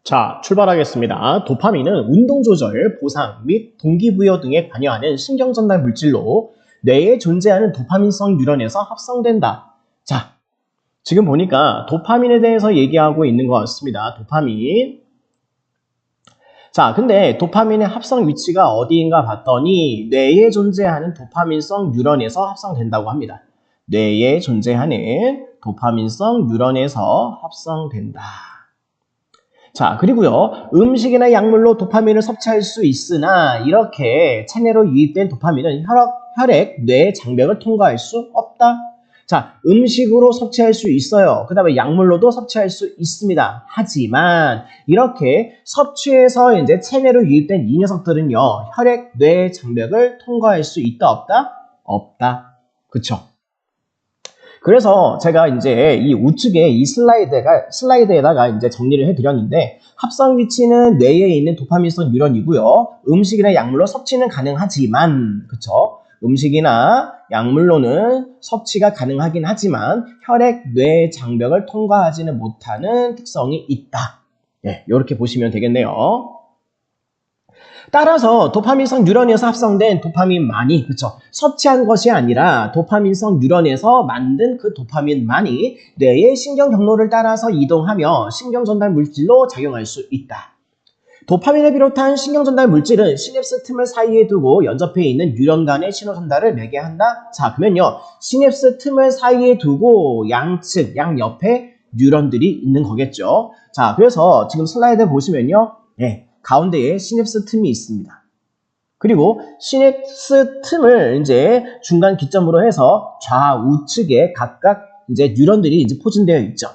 자, 출발하겠습니다. 도파민은 운동 조절, 보상 및 동기부여 등에 관여하는 신경전달 물질로 뇌에 존재하는 도파민성 뉴런에서 합성된다. 자, 지금 보니까 도파민에 대해서 얘기하고 있는 것 같습니다. 도파민. 자, 근데 도파민의 합성 위치가 어디인가 봤더니 뇌에 존재하는 도파민성 뉴런에서 합성된다고 합니다. 뇌에 존재하는 도파민성 뉴런에서 합성된다. 자, 그리고요, 음식이나 약물로 도파민을 섭취할 수 있으나 이렇게 체내로 유입된 도파민은 혈액, 뇌 장벽을 통과할 수 없다. 자, 음식으로 섭취할 수 있어요. 그 다음에 약물로도 섭취할 수 있습니다. 하지만 이렇게 섭취해서 이제 체내로 유입된 이 녀석들은요, 혈액, 뇌 장벽을 통과할 수 있다, 없다? 없다. 그쵸? 그래서 제가 이제 이 우측에 이 슬라이드에다가 이제 정리를 해드렸는데, 합성 위치는 뇌에 있는 도파민성 뉴런이고요. 음식이나 약물로 섭취는 가능하지만, 그쵸? 음식이나 약물로는 섭취가 가능하긴 하지만 혈액, 뇌 장벽을 통과하지는 못하는 특성이 있다. 네, 이렇게 보시면 되겠네요. 따라서 도파민성 뉴런에서 합성된 도파민만이, 그쵸, 섭취한 것이 아니라 도파민성 뉴런에서 만든 그 도파민만이 뇌의 신경 경로를 따라서 이동하며 신경 전달 물질로 작용할 수 있다. 도파민을 비롯한 신경 전달 물질은 시냅스 틈을 사이에 두고 연접해 있는 뉴런 간의 신호 전달을 매개한다. 자, 그러면요, 시냅스 틈을 사이에 두고 양측, 양옆에 뉴런들이 있는 거겠죠. 자, 그래서 지금 슬라이드 보시면요, 가운데에 시냅스 틈이 있습니다. 그리고 시냅스 틈을 이제 중간 기점으로 해서 좌우측에 각각 이제 뉴런들이 이제 포진되어 있죠.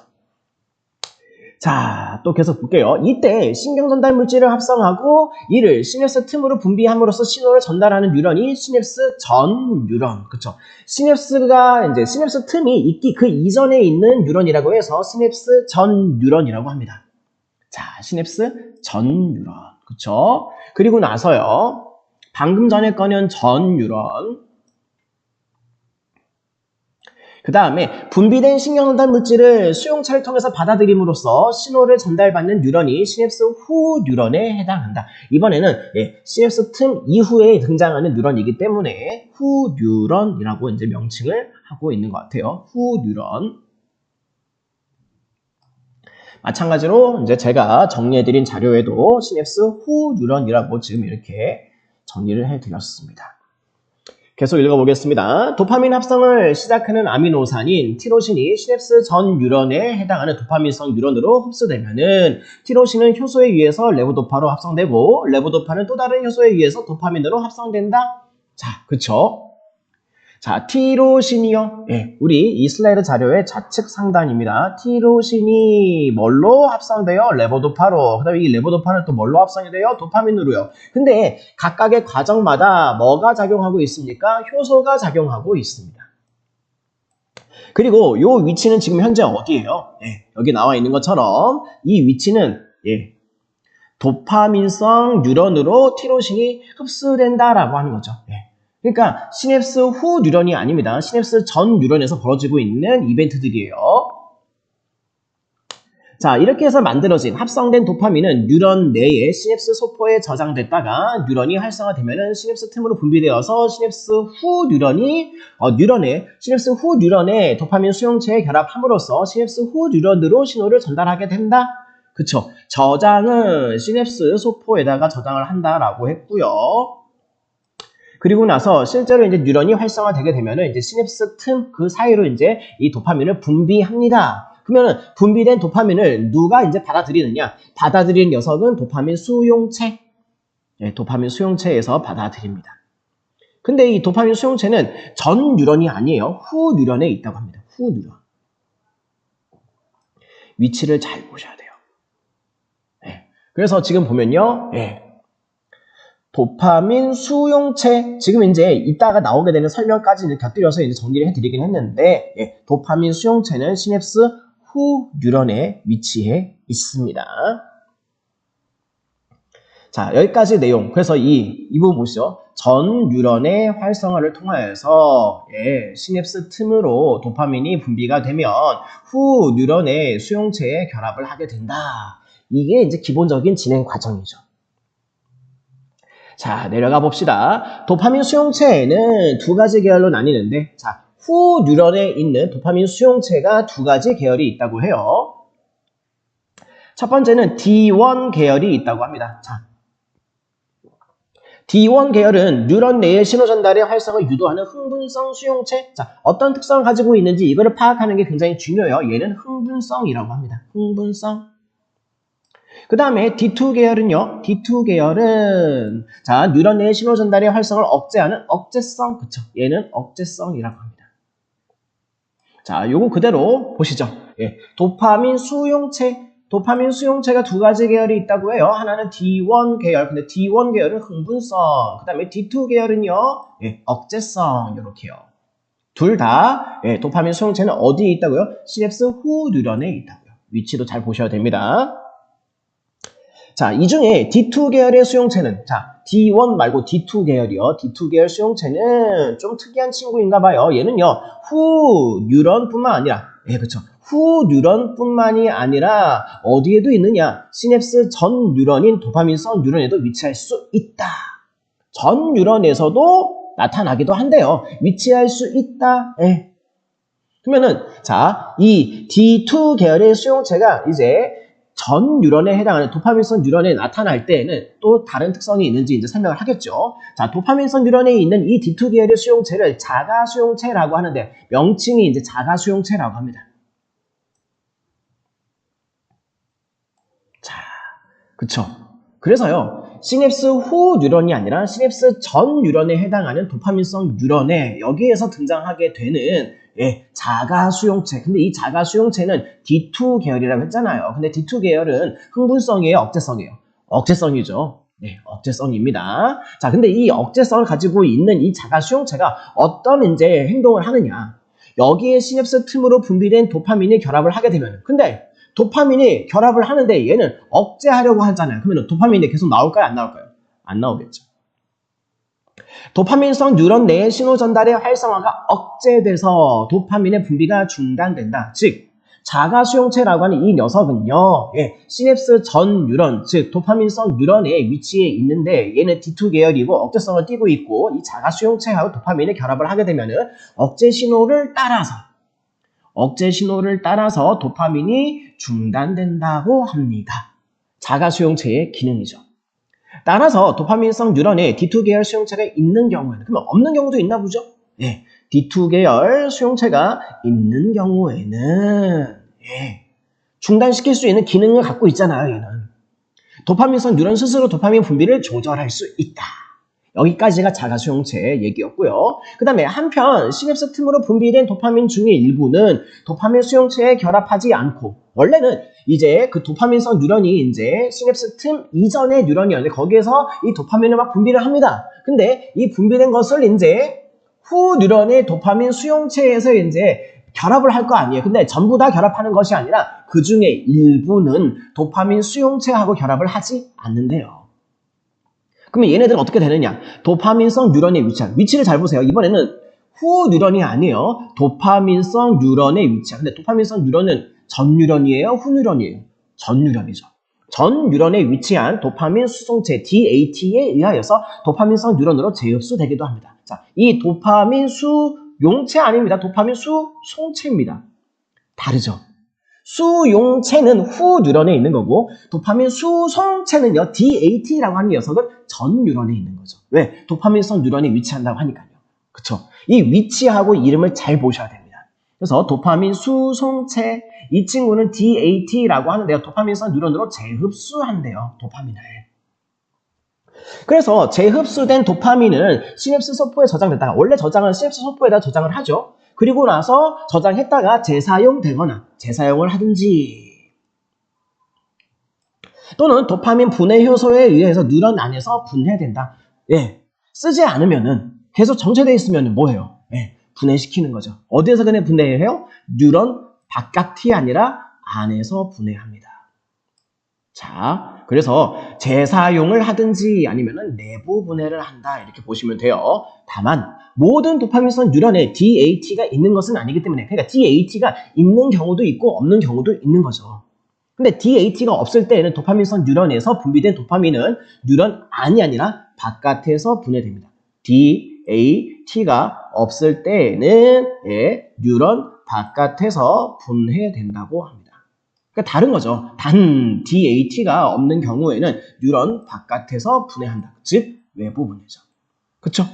자, 또 계속 볼게요. 이때 신경전달 물질을 합성하고 이를 시냅스 틈으로 분비함으로써 신호를 전달하는 뉴런이 시냅스 전 뉴런. 그쵸? 시냅스가 이제 시냅스 틈이 있기 그 이전에 있는 뉴런이라고 해서 시냅스 전 뉴런이라고 합니다. 자, 시냅스 전 뉴런. 그쵸? 그리고 나서요, 방금 전에 꺼낸 전 뉴런. 그 다음에 분비된 신경전달 물질을 수용체를 통해서 받아들임으로써 신호를 전달받는 뉴런이 시냅스 후 뉴런에 해당한다. 이번에는 시냅스 틈 이후에 등장하는 뉴런이기 때문에 후 뉴런이라고 이제 명칭을 하고 있는 것 같아요. 후 뉴런. 마찬가지로 이제 제가 정리해드린 자료에도 시냅스 후 뉴런이라고 지금 이렇게 정리를 해드렸습니다. 계속 읽어보겠습니다. 도파민 합성을 시작하는 아미노산인 티로신이 시냅스 전 뉴런에 해당하는 도파민성 뉴런으로 흡수되면은 티로신은 효소에 의해서 레보도파로 합성되고 레보도파는 또 다른 효소에 의해서 도파민으로 합성된다. 자, 그쵸? 자, 티로신이요. 우리 이 슬라이드 자료의 좌측 상단입니다. 티로신이 뭘로 합성돼요? 레보도파로. 그 다음에 이 레보도파는 또 뭘로 합성이 돼요? 도파민으로요. 근데 각각의 과정마다 뭐가 작용하고 있습니까? 효소가 작용하고 있습니다. 그리고 이 위치는 지금 현재 어디예요? 여기 나와 있는 것처럼 이 위치는 도파민성 뉴런으로 티로신이 흡수된다라고 하는 거죠. 그러니까 시냅스 후 뉴런이 아닙니다. 시냅스 전 뉴런에서 벌어지고 있는 이벤트들이에요. 자, 이렇게 해서 만들어진 합성된 도파민은 뉴런 내의 시냅스 소포에 저장됐다가 뉴런이 활성화되면은 시냅스 틈으로 분비되어서 시냅스 후 뉴런이 시냅스 후 뉴런에 도파민 수용체에 결합함으로써 시냅스 후 뉴런으로 신호를 전달하게 된다. 그쵸? 저장은 시냅스 소포에다가 저장을 한다라고 했고요. 그리고 나서 실제로 이제 뉴런이 활성화되게 되면은 이제 시냅스 틈 그 사이로 이제 이 도파민을 분비합니다. 그러면은 분비된 도파민을 누가 이제 받아들이느냐? 받아들이는 녀석은 도파민 수용체. 도파민 수용체에서 받아들입니다. 근데 이 도파민 수용체는 전 뉴런이 아니에요. 후 뉴런에 있다고 합니다. 후 뉴런. 위치를 잘 보셔야 돼요. 그래서 지금 보면요. 도파민 수용체, 지금 이제 이따가 나오게 되는 설명까지 이제 곁들여서 이제 정리를 해드리긴 했는데, 도파민 수용체는 시냅스 후 뉴런에 위치해 있습니다. 자, 여기까지 내용. 그래서 이 부분 보시죠. 전 뉴런의 활성화를 통하여서 시냅스 틈으로 도파민이 분비가 되면 후 뉴런의 수용체에 결합을 하게 된다. 이게 이제 기본적인 진행 과정이죠. 자, 내려가 봅시다. 도파민 수용체에는 두 가지 계열로 나뉘는데, 자, 후 뉴런에 있는 도파민 수용체가 두 가지 계열이 있다고 해요. 첫 번째는 D1 계열이 있다고 합니다. 자, D1 계열은 뉴런 내의 신호 전달의 활성을 유도하는 흥분성 수용체. 자, 어떤 특성을 가지고 있는지 이거를 파악하는 게 굉장히 중요해요. 얘는 흥분성이라고 합니다. 흥분성. 그 다음에 D2 계열은요. D2 계열은 자, 뉴런 내의 신호 전달의 활성을 억제하는 억제성. 그쵸? 얘는 억제성이라고 합니다. 자, 요거 그대로 보시죠. 예, 도파민 수용체가 두 가지 계열이 있다고 해요. 하나는 D1 계열, 근데 D1 계열은 흥분성, 그 다음에 D2 계열은요, 예, 억제성, 이렇게요. 둘 다, 예, 도파민 수용체는 어디에 있다고요? 시냅스 후 뉴런에 있다고요. 위치도 잘 보셔야 됩니다. 자, 이 중에 D2 계열의 수용체는, 자, D1 말고 D2 계열이요. D2 계열 수용체는 좀 특이한 친구인가 봐요. 얘는요, 후 뉴런뿐만 아니라, 예, 그쵸. 후 뉴런뿐만이 아니라 어디에도 있느냐? 시냅스 전 뉴런인 도파민성 뉴런에도 위치할 수 있다. 전 뉴런에서도 나타나기도 한대요. 위치할 수 있다. 예. 그러면은 자, 이 D2 계열의 수용체가 이제 전 뉴런에 해당하는 도파민성 뉴런에 나타날 때에는 또 다른 특성이 있는지 이제 설명을 하겠죠. 자, 도파민성 뉴런에 있는 이 D2 계열의 수용체를 자가 수용체라고 하는데 명칭이 이제 자가 수용체라고 합니다. 자, 그쵸. 그래서요, 시냅스 후 뉴런이 아니라 시냅스 전 뉴런에 해당하는 도파민성 뉴런에 여기에서 등장하게 되는 예, 자가 수용체. 근데 이 자가 수용체는 D2 계열이라고 했잖아요. 근데 D2 계열은 흥분성이에요, 억제성이에요? 억제성이죠. 네, 억제성입니다. 자, 근데 이 억제성을 가지고 있는 이 자가 수용체가 어떤 이제 행동을 하느냐. 여기에 시냅스 틈으로 분비된 도파민이 결합을 하게 되면, 근데 도파민이 결합을 하는데 얘는 억제하려고 하잖아요. 그러면 도파민이 계속 나올까요? 안 나올까요? 안 나오겠죠. 도파민성 뉴런 내의 신호 전달의 활성화가 억제돼서 도파민의 분비가 중단된다. 즉, 자가 수용체라고 하는 이 녀석은요, 예, 시냅스 전 뉴런, 즉 도파민성 뉴런의 위치에 있는데 얘는 D2 계열이고 억제성을 띠고 있고 이 자가 수용체하고 도파민이 결합을 하게 되면은 억제 신호를 따라서 도파민이 중단된다고 합니다. 자가 수용체의 기능이죠. 따라서 도파민성 뉴런에 D2 계열 수용체가 있는 경우에는, 그러면 없는 경우도 있나 보죠? 예, D2 계열 수용체가 있는 경우에는 예, 중단시킬 수 있는 기능을 갖고 있잖아요. 얘는 도파민성 뉴런 스스로 도파민 분비를 조절할 수 있다. 여기까지가 자가 수용체 얘기였고요. 그 다음에 한편 시냅스 틈으로 분비된 도파민 중의 일부는 도파민 수용체에 결합하지 않고, 원래는 이제 그 도파민성 뉴런이 이제 시냅스 틈 이전의 뉴런이었는데 거기에서 이 도파민을 막 분비를 합니다. 근데 이 분비된 것을 이제 후 뉴런의 도파민 수용체에서 이제 결합을 할 거 아니에요. 근데 전부 다 결합하는 것이 아니라 그 중에 일부는 도파민 수용체하고 결합을 하지 않는데요. 그러면 얘네들은 어떻게 되느냐? 도파민성 뉴런의 위치를 잘 보세요. 이번에는 후 뉴런이 아니에요. 도파민성 뉴런의 위치야. 근데 도파민성 뉴런은 전 뉴런이에요? 후 뉴런이에요? 전 뉴런이죠. 전 뉴런에 위치한 도파민 수송체 DAT에 의하여서 도파민성 뉴런으로 재흡수되기도 합니다. 자, 이 도파민 수용체 아닙니다. 도파민 수송체입니다. 다르죠? 수용체는 후 뉴런에 있는 거고 도파민 수송체는요 DAT라고 하는 녀석은 전 뉴런에 있는 거죠. 왜? 도파민성 뉴런에 위치한다고 하니까요. 그쵸? 이 위치하고 이름을 잘 보셔야 됩니다. 그래서 도파민 수송체 이 친구는 DAT라고 하는데요. 도파민성 뉴런으로 재흡수한대요. 도파민을. 그래서 재흡수된 도파민은 시냅스 소포에 저장됐다가, 원래 저장은 시냅스 소포에다 저장을 하죠. 그리고 나서 저장했다가 재사용되거나 재사용을 하든지 또는 도파민 분해 효소에 의해서 뉴런 안에서 분해된다. 예, 쓰지 않으면은 계속 정체되어 있으면 뭐예요? 예, 분해시키는 거죠. 어디에서 그냥 분해해요? 뉴런 바깥이 아니라 안에서 분해합니다. 자, 그래서 재사용을 하든지 아니면은 내부 분해를 한다 이렇게 보시면 돼요. 다만 모든 도파민성 뉴런에 DAT가 있는 것은 아니기 때문에, 그러니까 DAT가 있는 경우도 있고 없는 경우도 있는 거죠. 근데 DH가 없을 때에는 도파민성 뉴런에서 분비된 도파민은 뉴런 안이 아니라 바깥에서 분해됩니다. DH가 없을 때에는 뉴런 바깥에서 분해된다고 합니다. 그러니까 다른 거죠. 단 DH가 없는 경우에는 뉴런 바깥에서 분해한다. 즉 외부 분해죠. 그렇죠?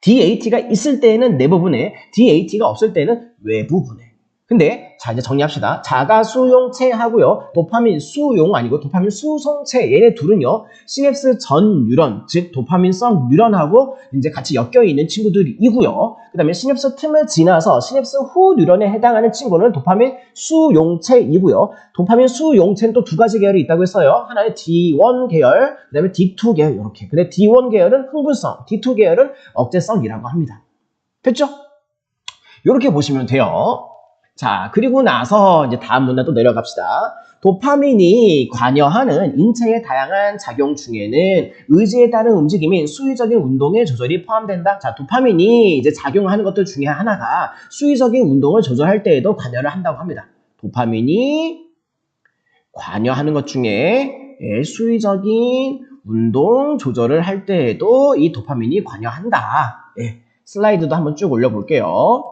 DH가 있을 때에는 내부 분해, DH가 없을 때는 외부 분해. 근데 자 이제 정리합시다. 자가 수용체하고요. 도파민 수용 아니고 도파민 수송체 얘네 둘은요. 시냅스 전 뉴런 즉 도파민성 뉴런하고 이제 같이 엮여 있는 친구들이고요. 그다음에 시냅스 틈을 지나서 시냅스 후 뉴런에 해당하는 친구는 도파민 수용체이고요. 도파민 수용체는 또 두 가지 계열이 있다고 했어요. 하나는 D1 계열, 그다음에 D2 계열 이렇게. 근데 D1 계열은 흥분성, D2 계열은 억제성이라고 합니다. 됐죠? 이렇게 보시면 돼요. 자, 그리고 나서 이제 다음 문단 또 내려갑시다. 도파민이 관여하는 인체의 다양한 작용 중에는 의지에 따른 움직임인 수의적인 운동의 조절이 포함된다. 자, 도파민이 이제 작용하는 것들 중에 하나가 수의적인 운동을 조절할 때에도 관여를 한다고 합니다. 도파민이 관여하는 것 중에 수의적인 운동 조절을 할 때에도 이 도파민이 관여한다. 슬라이드도 한번 쭉 올려볼게요.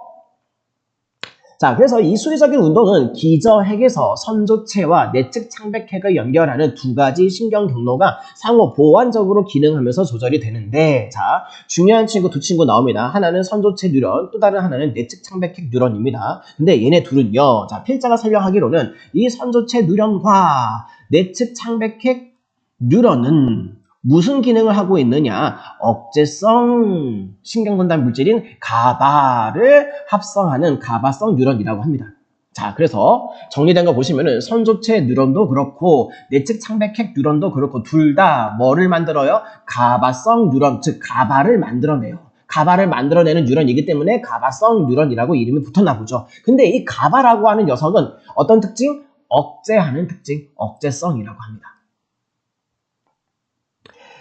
자, 그래서 이 수리적인 운동은 기저핵에서 선조체와 내측 창백핵을 연결하는 두 가지 신경 경로가 상호 보완적으로 기능하면서 조절이 되는데, 자, 중요한 친구 두 친구 나옵니다. 하나는 선조체 뉴런, 또 다른 하나는 내측 창백핵 뉴런입니다. 근데 얘네 둘은요, 자, 필자가 설명하기로는 이 선조체 뉴런과 내측 창백핵 뉴런은 무슨 기능을 하고 있느냐? 억제성 신경전달 물질인 가바를 합성하는 가바성 뉴런이라고 합니다. 자, 그래서 정리된 거 보시면은 선조체 뉴런도 그렇고 내측 창백핵 뉴런도 그렇고 둘 다 뭐를 만들어요? 가바성 뉴런, 즉 가바를 만들어내요. 가바를 만들어내는 뉴런이기 때문에 가바성 뉴런이라고 이름이 붙었나 보죠. 근데 이 가바라고 하는 녀석은 어떤 특징? 억제하는 특징, 억제성이라고 합니다.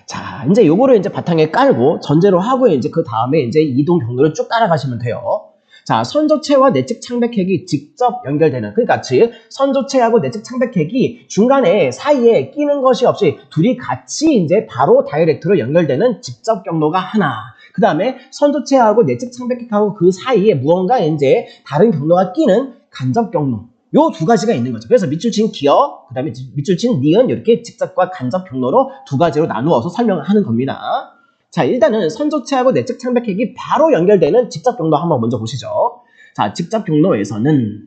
자, 이제 요거를 이제 바탕에 깔고 전제로 하고 이제 그 다음에 이제 이동 경로를 쭉 따라가시면 돼요. 자, 선조체와 내측 창백핵이 직접 연결되는, 그러니까 즉 선조체하고 내측 창백핵이 중간에 사이에 끼는 것이 없이 둘이 같이 이제 바로 다이렉트로 연결되는 직접 경로가 하나. 그 다음에 선조체하고 내측 창백핵하고 그 사이에 무언가 이제 다른 경로가 끼는 간접 경로. 요 두 가지가 있는 거죠. 그래서 밑줄 친 기어, 그 다음에 밑줄 친 니은 이렇게 직접과 간접 경로로 두 가지로 나누어서 설명을 하는 겁니다. 자, 일단은 선조체하고 내측 창백핵이 바로 연결되는 직접 경로 한번 먼저 보시죠. 자, 직접 경로에서는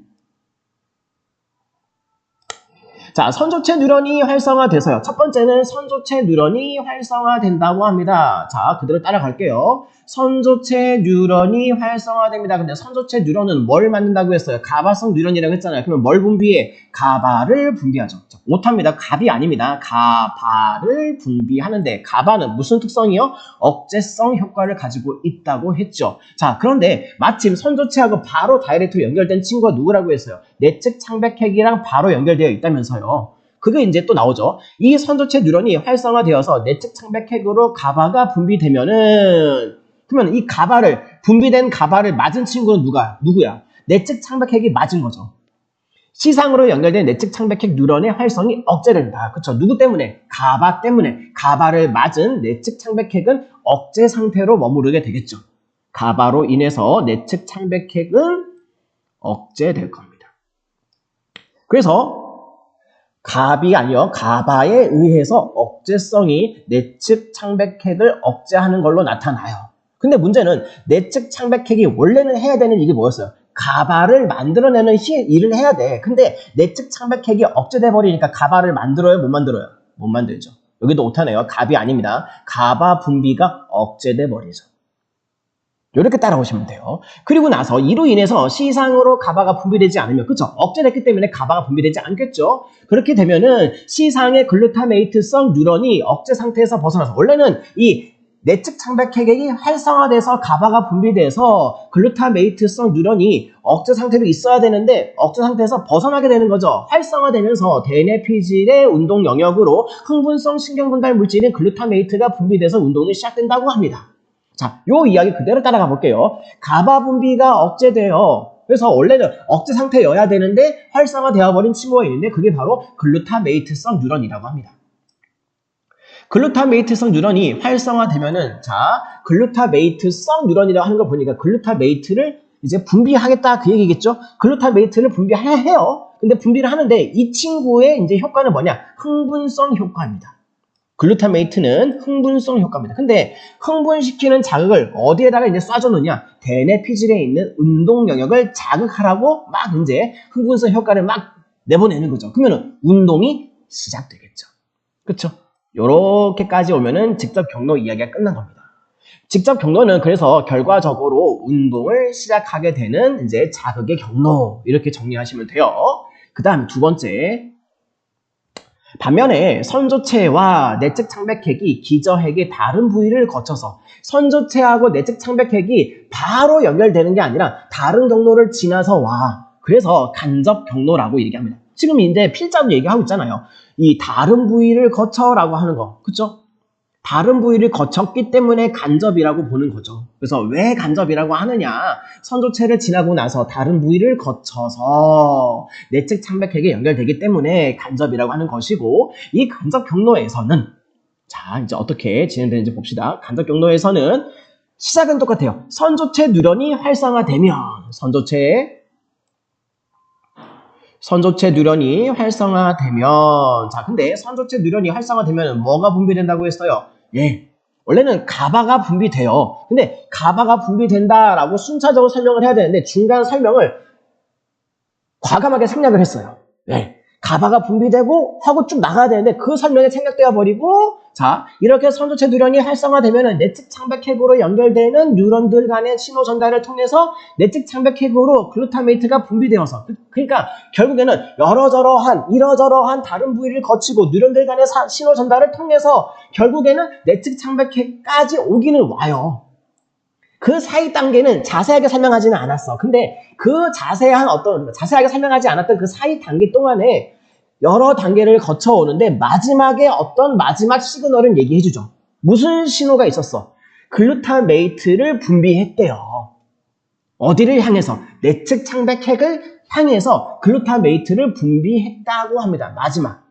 자, 선조체 뉴런이 활성화돼서요. 첫 번째는 선조체 뉴런이 활성화된다고 합니다. 자, 그대로 따라갈게요. 선조체 뉴런이 활성화됩니다. 근데 선조체 뉴런은 뭘 만든다고 했어요? 가바성 뉴런이라고 했잖아요. 그러면 뭘 분비해? 가바를 분비하죠. 자, 오타입니다. 갑이 아닙니다. 가바를 분비하는데 가바는 무슨 특성이요? 억제성 효과를 가지고 있다고 했죠. 자, 그런데 마침 선조체하고 바로 다이렉트로 연결된 친구가 누구라고 했어요? 내측 창백핵이랑 바로 연결되어 있다면서요. 그게 이제 또 나오죠. 이 선조체 뉴런이 활성화되어서 내측 창백핵으로 가바가 분비되면은 그러면 이 가바를 분비된 가바를 맞은 친구는 누구야? 내측 창백핵이 맞은 거죠. 시상으로 연결된 내측 창백핵 뉴런의 활성이 억제된다. 그렇죠? 누구 때문에? 가바 때문에. 가바를 맞은 내측 창백핵은 억제 상태로 머무르게 되겠죠. 가바로 인해서 내측 창백핵은 억제될 겁니다. 그래서 갑이 아니요, 가바에 의해서 억제성이 내측 창백핵을 억제하는 걸로 나타나요. 근데 문제는 내측 창백핵이 원래는 해야 되는 일이 뭐였어요? 가바를 만들어내는 일을 해야 돼. 근데 내측 창백핵이 억제돼 버리니까 가바를 만들어요? 못 만들어요? 못 만들죠. 여기도 오타네요. 갑이 아닙니다. 가바 분비가 억제돼 버리죠. 이렇게 따라오시면 돼요. 그리고 나서 이로 인해서 시상으로 가바가 분비되지 않으면, 그쵸? 억제됐기 때문에 가바가 분비되지 않겠죠? 그렇게 되면은 시상의 글루타메이트성 뉴런이 억제 상태에서 벗어나서, 원래는 이 내측 창백핵이 활성화돼서 가바가 분비돼서 글루타메이트성 뉴런이 억제 상태로 있어야 되는데 억제 상태에서 벗어나게 되는 거죠. 활성화되면서 대뇌피질의 운동 영역으로 흥분성 신경전달 물질인 글루타메이트가 분비돼서 운동이 시작된다고 합니다. 자, 요 이야기 그대로 따라가 볼게요. 가바 분비가 억제돼요. 그래서 원래는 억제 상태여야 되는데 활성화되어 버린 칭호가 있는데 그게 바로 글루타메이트성 뉴런이라고 합니다. 글루타메이트성 뉴런이 활성화되면은 자 글루타메이트성 뉴런이라고 하는 걸 보니까 글루타메이트를 이제 분비하겠다 그 얘기겠죠. 글루타메이트를 분비해야 해요. 근데 분비를 하는데 이 친구의 이제 효과는 뭐냐? 흥분성 효과입니다. 글루타메이트는 흥분성 효과입니다. 근데 흥분시키는 자극을 어디에다가 이제 쏴줬느냐? 대뇌 피질에 있는 운동 영역을 자극하라고 막 이제 흥분성 효과를 막 내보내는 거죠. 그러면 운동이 시작되겠죠. 그렇죠? 요렇게까지 오면은 직접 경로 이야기가 끝난 겁니다. 직접 경로는 그래서 결과적으로 운동을 시작하게 되는 이제 자극의 경로 이렇게 정리하시면 돼요. 그 다음 두 번째. 반면에 선조체와 내측 창백핵이 기저핵의 다른 부위를 거쳐서 선조체하고 내측 창백핵이 바로 연결되는 게 아니라 다른 경로를 지나서 와. 그래서 간접 경로라고 얘기합니다. 지금 이제 필자로 얘기하고 있잖아요. 이 다른 부위를 거쳐라고 하는 거. 그쵸? 다른 부위를 거쳤기 때문에 간접이라고 보는 거죠. 그래서 왜 간접이라고 하느냐? 선조체를 지나고 나서 다른 부위를 거쳐서 내측 창백핵에 연결되기 때문에 간접이라고 하는 것이고 이 간접 경로에서는 자 이제 어떻게 진행되는지 봅시다. 간접 경로에서는 시작은 똑같아요. 선조체 뉴런이 활성화되면 선조체 뉴런이 활성화되면 자 근데 선조체 뉴런이 활성화되면 뭐가 분비된다고 했어요? 예, 원래는 가바가 분비돼요. 근데 가바가 분비된다라고 순차적으로 설명을 해야 되는데 중간 설명을 과감하게 생략을 했어요. 예, 가바가 분비되고 하고 쭉 나가야 되는데 그 설명이 생략되어 버리고 자 이렇게 선조체 뉴런이 활성화되면 내측 창백핵으로 연결되는 뉴런들 간의 신호 전달을 통해서 내측 창백핵으로 글루타메이트가 분비되어서 그러니까 결국에는 이러저러한 다른 부위를 거치고 뉴런들 간의 신호 전달을 통해서 결국에는 내측 창백핵까지 오기는 와요. 그 사이 단계는 자세하게 설명하지는 않았어. 근데 그 자세하게 설명하지 않았던 그 사이 단계 동안에 여러 단계를 거쳐오는데 마지막에 어떤 마지막 시그널은 얘기해주죠. 무슨 신호가 있었어? 글루타메이트를 분비했대요. 어디를 향해서? 내측 창백핵을 향해서 글루타메이트를 분비했다고 합니다. 마지막.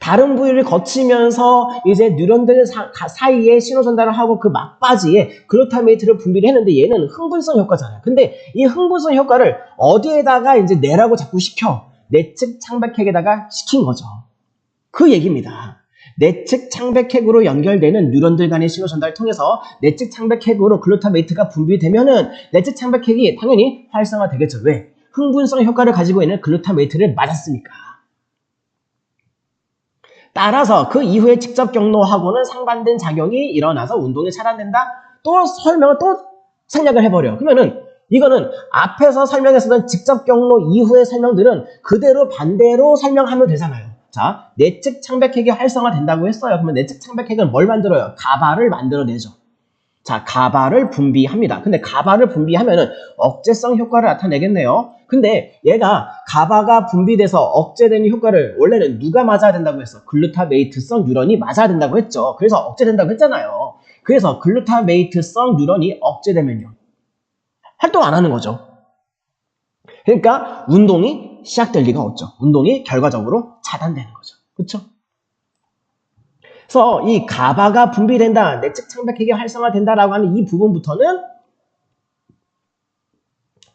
다른 부위를 거치면서 이제 뉴런들 사이에 신호 전달을 하고 그 막바지에 글루타메이트를 분비를 했는데 얘는 흥분성 효과잖아요. 근데 이 흥분성 효과를 어디에다가 이제 내라고 자꾸 시켜? 내측 창백핵에다가 시킨 거죠. 그 얘기입니다. 내측 창백핵으로 연결되는 뉴런들 간의 신호 전달을 통해서 내측 창백핵으로 글루타메이트가 분비되면은 내측 창백핵이 당연히 활성화되겠죠. 왜? 흥분성 효과를 가지고 있는 글루타메이트를 맞았으니까. 따라서 그 이후에 직접 경로하고는 상반된 작용이 일어나서 운동이 차단된다? 또 설명을 또 생략을 해버려. 그러면은 이거는 앞에서 설명했었던 직접 경로 이후의 설명들은 그대로 반대로 설명하면 되잖아요. 자, 내측 창백핵이 활성화된다고 했어요. 그러면 내측 창백핵은 뭘 만들어요? 가바를 만들어내죠. 자, 가바를 분비합니다. 근데 가바를 분비하면은 억제성 효과를 나타내겠네요. 근데 얘가 가바가 분비돼서 억제되는 효과를 원래는 누가 맞아야 된다고 했어? 글루타메이트성 뉴런이 맞아야 된다고 했죠. 그래서 억제된다고 했잖아요. 그래서 글루타메이트성 뉴런이 억제되면요. 활동 안 하는 거죠. 그러니까 운동이 시작될 리가 없죠. 운동이 결과적으로 차단되는 거죠. 그렇죠? 그래서 이 가바가 분비된다, 내측 창백핵이 활성화된다라고 하는 이 부분부터는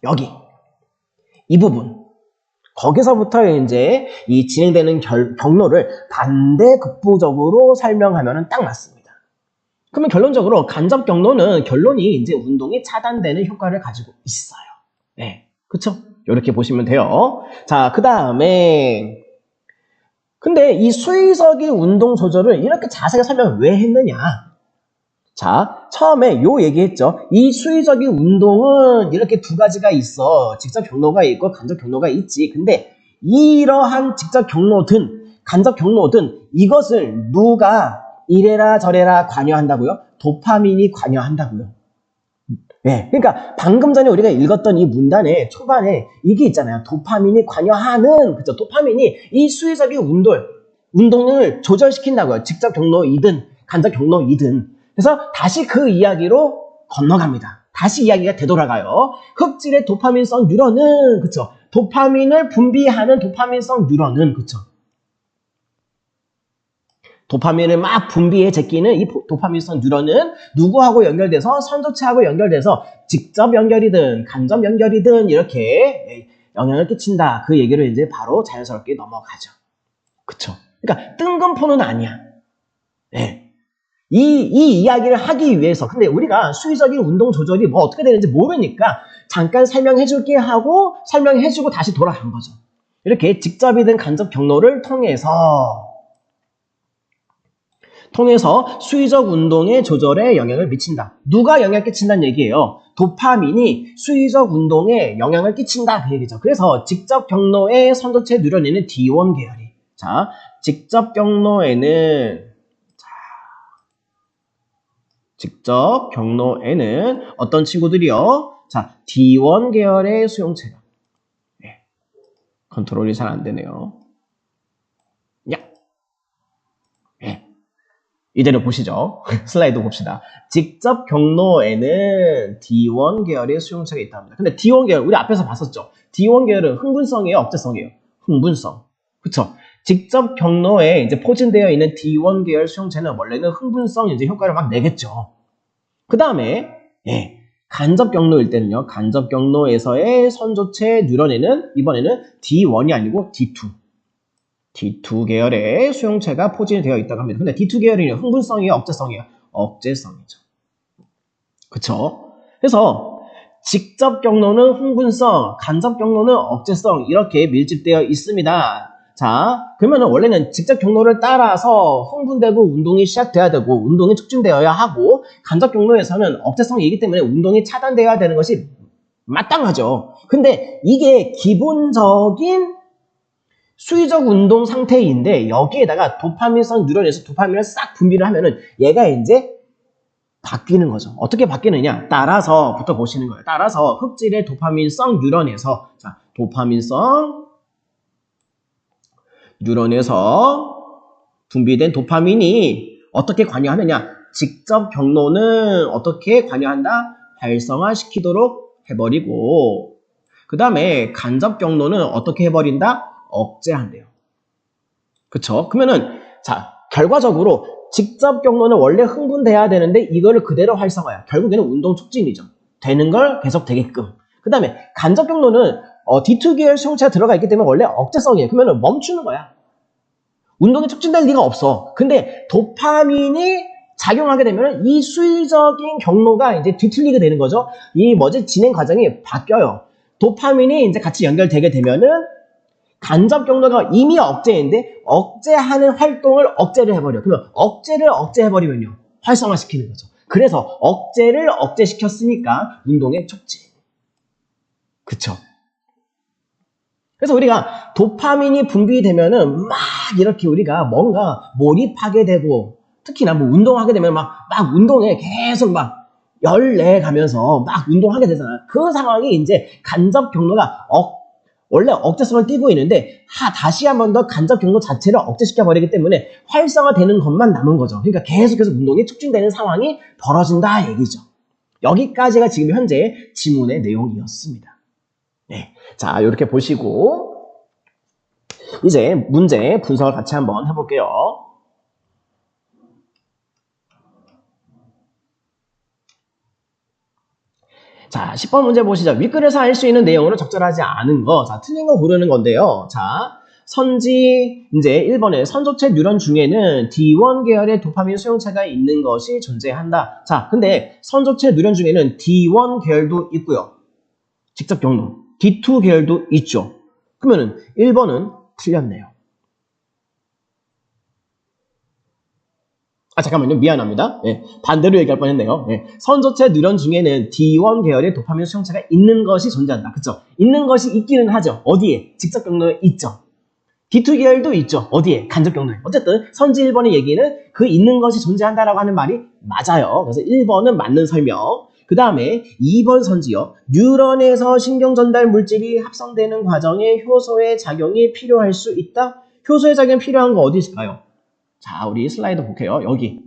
여기 이 부분 거기서부터 이제 이 진행되는 경로를 반대급부적으로 설명하면 딱 맞습니다. 그러면 결론적으로 간접 경로는 결론이 이제 운동이 차단되는 효과를 가지고 있어요. 네, 그쵸? 이렇게 보시면 돼요. 자, 그 다음에 근데 이 수의적인 운동 조절을 이렇게 자세하게 설명을 왜 했느냐? 자, 처음에 요 얘기했죠. 이 수의적인 운동은 이렇게 두 가지가 있어. 직접 경로가 있고 간접 경로가 있지. 근데 이러한 직접 경로든 간접 경로든 이것을 누가 이래라 저래라 관여한다고요? 도파민이 관여한다고요. 네, 그러니까 방금 전에 우리가 읽었던 이 문단의 초반에 이게 있잖아요. 도파민이 관여하는, 그죠? 도파민이 이 수의적인 운동을 조절시킨다고요. 직접 경로이든 간접 경로이든. 그래서 다시 그 이야기로 건너갑니다. 다시 이야기가 되돌아가요. 흑질의 도파민성 뉴런은, 그쵸? 도파민을 분비하는 도파민성 뉴런은, 그쵸? 도파민을 막 분비해 제끼는 이 도파민성 뉴런은 누구하고 연결돼서 선조체하고 연결돼서 직접 연결이든 간접 연결이든 이렇게 영향을 끼친다. 그 얘기를 이제 바로 자연스럽게 넘어가죠. 그쵸? 그러니까 뜬금포는 아니야. 네. 이 이야기를 하기 위해서 근데 우리가 수의적인 운동 조절이 뭐 어떻게 되는지 모르니까 잠깐 설명해 줄게 하고 설명해 주고 다시 돌아간 거죠. 이렇게 직접이든 간접 경로를 통해서 수의적 운동의 조절에 영향을 미친다. 누가 영향을 끼친다는 얘기예요. 도파민이 수의적 운동에 영향을 끼친다 그 얘기죠. 그래서 직접 경로의 선조체 누런에는 D1 계열이 자 직접 경로에는 어떤 친구들이요? 자, D1 계열의 수용체가. 네. 컨트롤이 잘 안 되네요. 야. 네. 이대로 보시죠. 슬라이드 봅시다. 직접 경로에는 D1 계열의 수용체가 있답니다. 근데 D1 계열, 우리 앞에서 봤었죠? D1 계열은 흥분성이에요? 억제성이에요? 흥분성. 그쵸? 직접 경로에 이제 포진되어 있는 D1 계열 수용체는 원래는 흥분성 이제 효과를 막 내겠죠. 그 다음에, 간접 경로일 때는요, 간접 경로에서의 선조체 뉴런에는 이번에는 D1이 아니고 D2 계열의 수용체가 포진이 되어 있다고 합니다. 근데 D2 계열이 흥분성이에요? 억제성이에요? 억제성이죠. 그쵸? 그래서 직접 경로는 흥분성, 간접 경로는 억제성 이렇게 밀집되어 있습니다. 자, 그러면 원래는 직접 경로를 따라서 흥분되고 운동이 시작돼야 되고 운동이 촉진되어야 하고 간접 경로에서는 억제성이기 때문에 운동이 차단되어야 되는 것이 마땅하죠. 근데 이게 기본적인 수의적 운동 상태인데 여기에다가 도파민성 뉴런에서 도파민을 싹 분비를 하면은 얘가 이제 바뀌는 거죠. 어떻게 바뀌느냐? 따라서부터 보시는 거예요. 따라서 흑질의 도파민성 뉴런에서 자, 도파민성 뉴런에서 분비된 도파민이 어떻게 관여하느냐? 직접 경로는 어떻게 관여한다? 활성화시키도록 해버리고 그 다음에 간접 경로는 어떻게 해버린다? 억제한대요. 그쵸? 그러면은 자 결과적으로 직접 경로는 원래 흥분돼야 되는데 이거를 그대로 활성화야. 결국에는 운동 촉진이죠. 되는 걸 계속 되게끔. 그 다음에 간접 경로는 D2 계열 수용체가 들어가 있기 때문에 원래 억제성이에요. 그러면 멈추는 거야. 운동이 촉진될 리가 없어. 근데 도파민이 작용하게 되면 이 수의적인 경로가 이제 뒤틀리게 되는 거죠. 이 진행 과정이 바뀌어요. 도파민이 이제 같이 연결되게 되면은 간접 경로가 이미 억제인데 억제하는 활동을 억제를 해버려. 그러면 억제를 억제해버리면요. 활성화시키는 거죠. 그래서 억제를 억제시켰으니까 운동의 촉진. 그쵸? 그래서 우리가 도파민이 분비되면은 막 이렇게 우리가 뭔가 몰입하게 되고 특히나 뭐 운동하게 되면 막 운동에 계속 막 열내 가면서 막 운동하게 되잖아요. 그 상황이 이제 간접 경로가 원래 억제성을 띠고 있는데 다시 한 번 더 간접 경로 자체를 억제시켜 버리기 때문에 활성화되는 것만 남은 거죠. 그러니까 계속해서 운동이 촉진되는 상황이 벌어진다 얘기죠. 여기까지가 지금 현재 지문의 내용이었습니다. 네, 자 이렇게 보시고 이제 문제 분석을 같이 한번 해볼게요. 자, 10번 문제 보시죠. 윗글에서 알 수 있는 내용으로 적절하지 않은 거. 자, 틀린 거 고르는 건데요. 자, 이제 1번에 선조체 뉴런 중에는 D1 계열의 도파민 수용체가 있는 것이 존재한다. 자, 근데 선조체 뉴런 중에는 D1 계열도 있고요. 직접 경로. D2 계열도 있죠. 그러면은 1번은 틀렸네요. 잠깐만요. 미안합니다. 반대로 얘기할 뻔했네요. 선조체 뉴런 중에는 D1 계열의 도파민 수용체가 있는 것이 존재한다. 그쵸? 있는 것이 있기는 하죠. 어디에? 직접 경로에 있죠. D2 계열도 있죠. 어디에? 간접 경로에. 어쨌든 선지 1번의 얘기는 그 있는 것이 존재한다라고 하는 말이 맞아요. 그래서 1번은 맞는 설명. 그 다음에 2번 선지요. 뉴런에서 신경 전달 물질이 합성되는 과정에 효소의 작용이 필요할 수 있다. 효소의 작용이 필요한 거 어디 있을까요? 자, 우리 슬라이드 볼게요. 여기.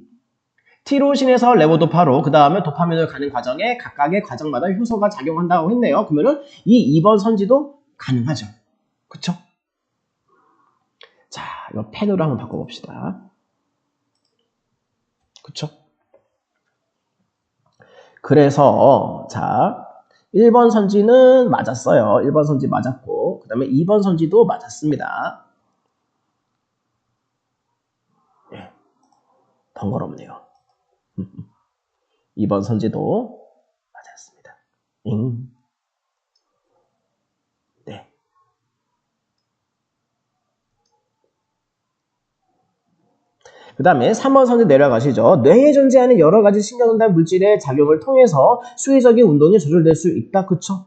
티로신에서 레보도파로 그 다음에 도파민을 가는 과정에 각각의 과정마다 효소가 작용한다고 했네요. 그러면은 이 2번 선지도 가능하죠. 그쵸? 자, 이거 펜으로 한번 바꿔봅시다. 그쵸? 그래서 자 1번 선지는 맞았어요. 1번 선지 맞았고 그 다음에 2번 선지도 맞았습니다. 네, 번거롭네요. 2번 선지도 맞았습니다. 네. 그 다음에 3번 선지 내려가시죠. 뇌에 존재하는 여러 가지 신경전달 물질의 작용을 통해서 수의적인 운동이 조절될 수 있다. 그쵸?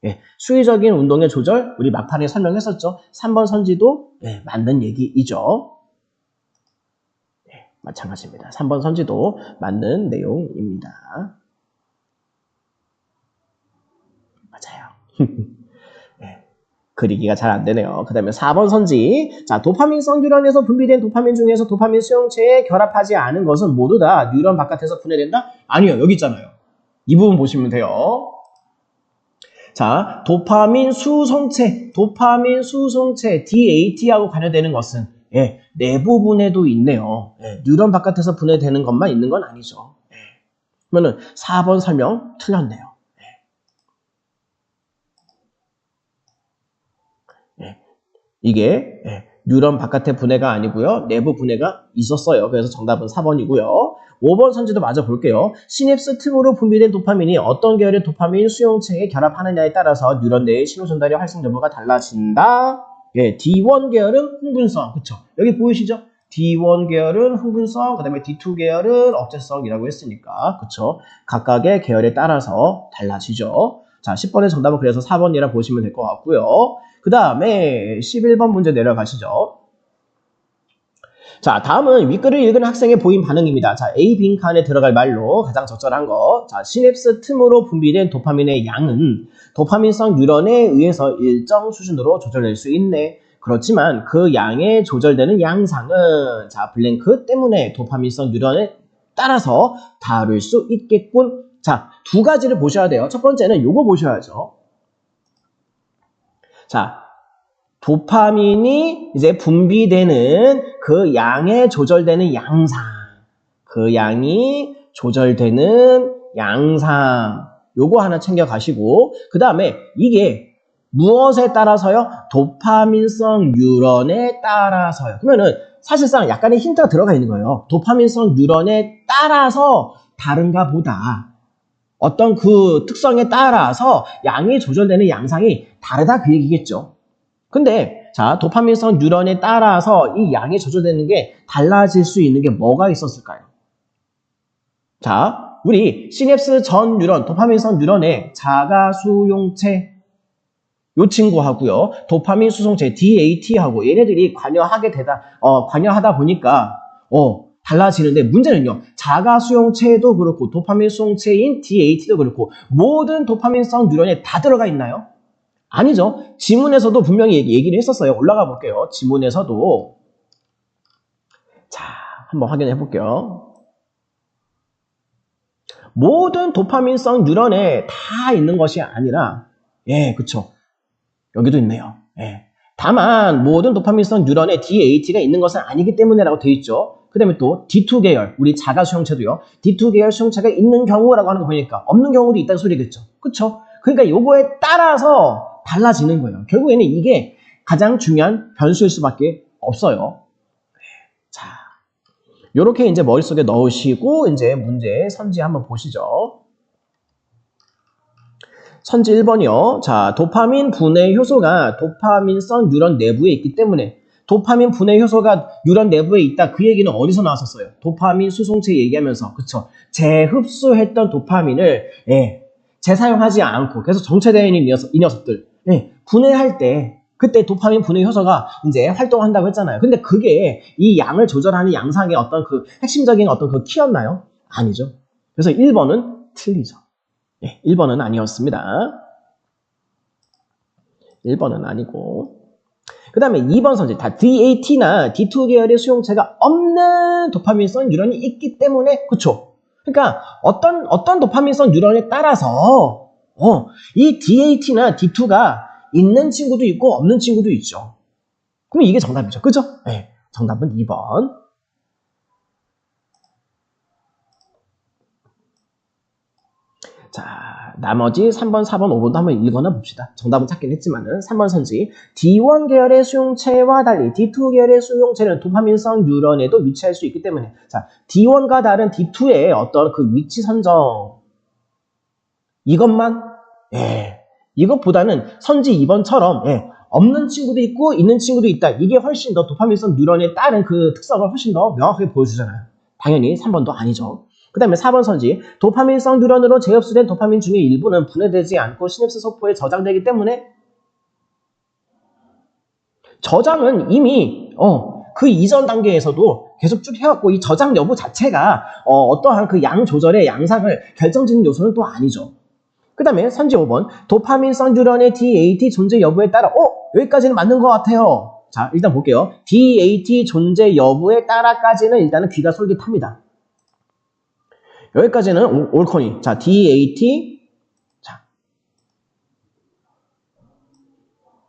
예, 수의적인 운동의 조절 우리 막판에 설명했었죠. 3번 선지도 예, 맞는 얘기이죠. 예, 마찬가지입니다. 3번 선지도 맞는 내용입니다. 맞아요. 예, 그리기가 잘 안 되네요. 그 다음에 4번 선지. 자, 도파민성 뉴런에서 분비된 도파민 중에서 도파민 수용체에 결합하지 않은 것은 모두 다 뉴런 바깥에서 분해된다? 아니요. 여기 있잖아요. 이 부분 보시면 돼요. 자, 도파민 수송체 DAT하고 관여되는 것은 예, 내부 분해도 있네요. 예, 뉴런 바깥에서 분해되는 것만 있는 건 아니죠. 예. 그러면은 4번 설명 틀렸네요. 예. 예. 이게 예, 뉴런 바깥의 분해가 아니고요. 내부 분해가 있었어요. 그래서 정답은 4번이고요. 5번 선지도 맞아 볼게요. 시냅스 틈으로 분비된 도파민이 어떤 계열의 도파민 수용체에 결합하느냐에 따라서 뉴런 내의 신호 전달의 활성 여부가 달라진다. 예, D1 계열은 흥분성. 그쵸? 여기 보이시죠? D1 계열은 흥분성, 그 다음에 D2 계열은 억제성이라고 했으니까. 그쵸? 각각의 계열에 따라서 달라지죠. 자, 10번의 정답은 그래서 4번이라 보시면 될 것 같고요. 그 다음에 11번 문제 내려가시죠. 자, 다음은 윗글을 읽은 학생의 보인 반응입니다. 자, A 빈칸에 들어갈 말로 가장 적절한 거. 자, 시냅스 틈으로 분비된 도파민의 양은 도파민성 뉴런에 의해서 일정 수준으로 조절될 수 있네. 그렇지만 그 양에 조절되는 양상은 자, 블랭크 때문에 도파민성 뉴런에 따라서 다를 수 있겠군. 자, 두 가지를 보셔야 돼요. 첫 번째는 요거 보셔야죠. 자, 도파민이 이제 분비되는 그 양에 조절되는 양상. 그 양이 조절되는 양상. 요거 하나 챙겨가시고, 그 다음에 이게 무엇에 따라서요? 도파민성 뉴런에 따라서요. 그러면은 사실상 약간의 힌트가 들어가 있는 거예요. 도파민성 뉴런에 따라서 다른가 보다. 어떤 그 특성에 따라서 양이 조절되는 양상이 다르다 그 얘기겠죠. 근데 자, 도파민성 뉴런에 따라서 이 양이 조절되는 게 달라질 수 있는 게 뭐가 있었을까요? 자, 우리 시냅스 전 뉴런, 도파민성 뉴런의 자가 수용체 요 친구하고요. 도파민 수송체 DAT하고 얘네들이 관여하다 보니까 달라지는데 문제는요. 자가 수용체도 그렇고 도파민 수용체인 DAT도 그렇고 모든 도파민성 뉴런에 다 들어가 있나요? 아니죠. 지문에서도 분명히 얘기를 했었어요. 올라가 볼게요. 지문에서도 자, 한번 확인해 볼게요. 모든 도파민성 뉴런에 다 있는 것이 아니라 예, 그쵸. 여기도 있네요. 예. 다만 모든 도파민성 뉴런에 DAT가 있는 것은 아니기 때문에라고 되어 있죠. 그 다음에 또 D2 계열, 우리 자가 수용체도요. D2 계열 수용체가 있는 경우라고 하는 거 보니까 없는 경우도 있다는 소리겠죠. 그쵸? 그러니까 요거에 따라서 달라지는 거예요. 결국에는 이게 가장 중요한 변수일 수밖에 없어요. 자, 요렇게 이제 머릿속에 넣으시고 이제 문제 선지 한번 보시죠. 선지 1번이요. 자, 도파민 분해 효소가 도파민성 뉴런 내부에 있기 때문에 도파민 분해 효소가 뉴런 내부에 있다. 그 얘기는 어디서 나왔었어요? 도파민 수송체 얘기하면서. 그쵸? 재흡수했던 도파민을 재사용하지 않고 계속 정체되어 있는 이 녀석들 분해할 때 그때 도파민 분해 효소가 이제 활동한다고 했잖아요. 근데 그게 이 양을 조절하는 양상의 어떤 그 핵심적인 어떤 그 키였나요? 아니죠. 그래서 1번은 틀리죠. 1번은 아니었습니다. 1번은 아니고. 그 다음에 2번 선지, 다 DAT나 D2 계열의 수용체가 없는 도파민성 뉴런이 있기 때문에, 그쵸? 그러니까 어떤 도파민성 뉴런에 따라서 이 DAT나 D2가 있는 친구도 있고 없는 친구도 있죠. 그럼 이게 정답이죠. 그죠? 네, 정답은 2번. 자, 나머지 3번, 4번, 5번도 한번 읽어나 봅시다. 정답은 찾긴 했지만은 3번 선지. D1 계열의 수용체와 달리 D2 계열의 수용체는 도파민성 뉴런에도 위치할 수 있기 때문에, 자, D1과 다른 D2의 어떤 그 위치 선정, 이것만, 이것보다는 선지 2번처럼, 없는 친구도 있고 있는 친구도 있다. 이게 훨씬 더 도파민성 뉴런에 따른 그 특성을 훨씬 더 명확하게 보여주잖아요. 당연히 3번도 아니죠. 그 다음에 4번 선지, 도파민성 뉴런으로 재흡수된 도파민 중에 일부는 분해되지 않고 시냅스 소포에 저장되기 때문에, 저장은 이미 그 이전 단계에서도 계속 쭉 해왔고, 이 저장 여부 자체가 어떠한 그 양 조절의 양상을 결정짓는 요소는 또 아니죠. 그 다음에 선지 5번, 도파민성 뉴런의 DAT 존재 여부에 따라 여기까지는 맞는 것 같아요. 자, 일단 볼게요. DAT 존재 여부에 따라까지는 일단은 귀가 솔깃합니다. 여기까지는 올커니. 자, DAT. 자,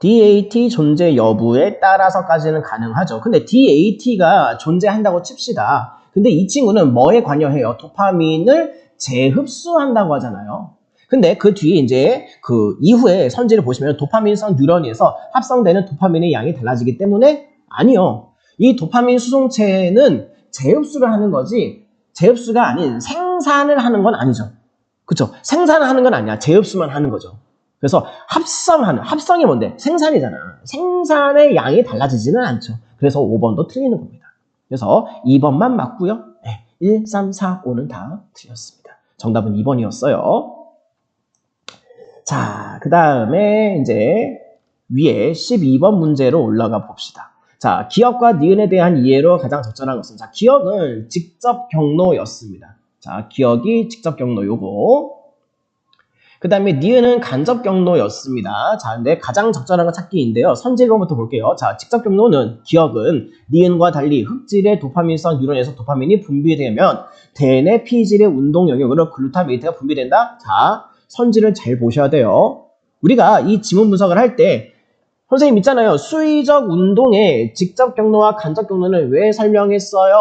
DAT 존재 여부에 따라서까지는 가능하죠. 근데 DAT가 존재한다고 칩시다. 근데 이 친구는 뭐에 관여해요? 도파민을 재흡수한다고 하잖아요. 근데 그 뒤에 이제 그 이후에 선지를 보시면 도파민성 뉴런에서 합성되는 도파민의 양이 달라지기 때문에, 아니요. 이 도파민 수송체는 재흡수를 하는 거지, 재흡수가 아닌 생산을 하는 건 아니죠. 그쵸? 생산을 하는 건 아니야. 재흡수만 하는 거죠. 그래서 합성이 뭔데? 생산이잖아. 생산의 양이 달라지지는 않죠. 그래서 5번도 틀리는 겁니다. 그래서 2번만 맞고요. 1, 3, 4, 5는 다 틀렸습니다. 정답은 2번이었어요. 자, 그 다음에 이제 위에 12번 문제로 올라가 봅시다. 자, 기억과 니은에 대한 이해로 가장 적절한 것은, 자, 기억은 직접 경로였습니다. 자, 기억이 직접 경로 요거. 그 다음에 니은은 간접 경로였습니다. 자, 근데 가장 적절한 건 찾기인데요. 선지론부터 볼게요. 자, 직접 경로는, 기억은 니은과 달리 흑질의 도파민성 뉴런에서 도파민이 분비되면 대뇌 피질의 운동 영역으로 글루타메이트가 분비된다. 자, 선지를 잘 보셔야 돼요. 우리가 이 지문 분석을 할 때 선생님 있잖아요. 수의적 운동의 직접 경로와 간접 경로는 왜 설명했어요?